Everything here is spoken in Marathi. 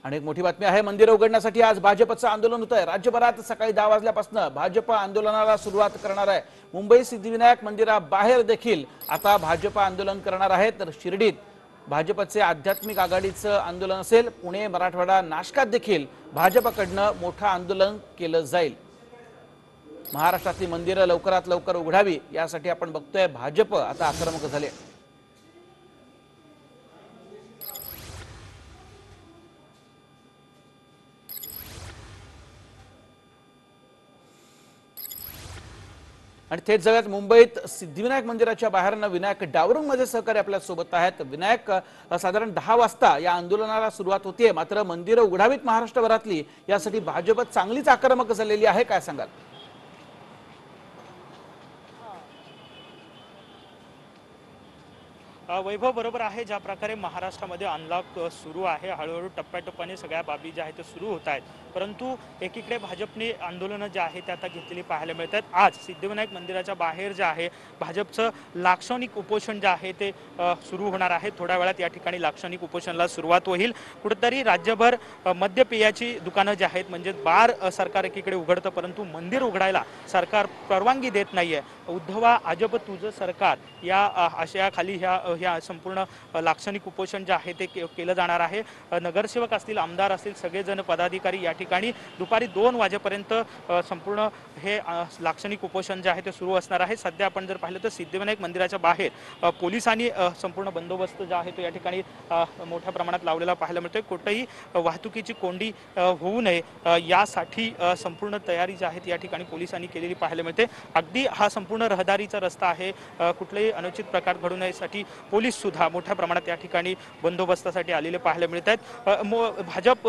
आणि एक मोठी बातमी आहे, मंदिर उघडण्यासाठी आज भाजपचं आंदोलन होत आहे। राज्यभरात सकाळी 10 वाजल्यापासून भाजप आंदोलनाला सुरुवात करणार आहे। मुंबई सिद्धिविनायक मंदिराबाहेर देखील आता भाजप आंदोलन करणार आहे। तर शिर्डीत भाजपचे आध्यात्मिक आघाडीचं आंदोलन असेल। पुणे, मराठवाडा, नाशकात देखील भाजपकडनं मोठं आंदोलन केलं जाईल। महाराष्ट्रातली मंदिरं लवकरात लवकर उघडावी यासाठी आपण बघतोय भाजप आता आक्रमक झाले। आणि थेट जगात मुंबईत सिद्धिविनायक मंदिराच्या बाहेरनं विनायक डावरुंग मध्ये सहकारी आपल्या सोबत आहेत। विनायक, साधारण 10 वाजता या आंदोलनाला सुरुवात होतीये, मात्र मंदिरं उघडावीत महाराष्ट्रभरातली यासाठी भाजप चांगलीच आक्रमक झालेली आहे, काय सांगाल? वैभव, बरोबर आहे। ज्या प्रकारे महाराष्ट्रामध्ये अनलॉक सुरू आहे, हळूहळू टप्प्याटप्प्याने सगळ्या बाबी ज्या आहेत ते सुरू होत आहेत, परंतु एकीकडे भाजपने आंदोलनं जे आहे ते आता घेतलेली पाहायला मिळतात। आज सिद्धिविनायक मंदिराच्या बाहेर जे आहे भाजपचं लाक्षणिक उपोषण जे आहे ते सुरू होणार आहे। थोड्या वेळात या ठिकाणी लाक्षणिक उपोषणाला सुरुवात होईल। कुठेतरी राज्यभर मद्यपेयाची दुकानं जी आहेत, म्हणजे बार सरकार एकीकडे उघडतं, परंतु मंदिर उघडायला सरकार परवानगी देत नाहीये। उद्धवा अजब तुझं सरकार या आशयाखाली ह्या संपूर्ण लाक्षणिक उपोषण जे आहे ते केलं जाणार आहे। नगरसेवक असतील, आमदार असतील, सगळेजण पदाधिकारी या ठिकाणी दुपारी 2 वाजेपर्यंत संपूर्ण हे लाक्षणिक उपोषण जे आहे ते सुरू असणार आहे। सध्या आपण जर पाहिलं तर सिद्धिविनायक मंदिराच्या बाहेर पोलिसांनी संपूर्ण बंदोबस्त जो आहे तो या ठिकाणी मोठ्या प्रमाणात लावलेला पाहायला मिळतोय। कुठेही वाहतुकीची कोंडी होऊ नये यासाठी संपूर्ण तयारी जी आहे ती या ठिकाणी पोलिसांनी केलेली पाहायला मिळते। अगदी हा संपूर्ण रहदारीचा रस्ता आहे, कुठलेही अनुचित प्रकार घडू नयेसाठी पोलीस सुद्धा मोठ्या प्रमाणात या ठिकाणी बंदोबस्तासाठी आलेले पाहायला मिळत आहेत। भाजप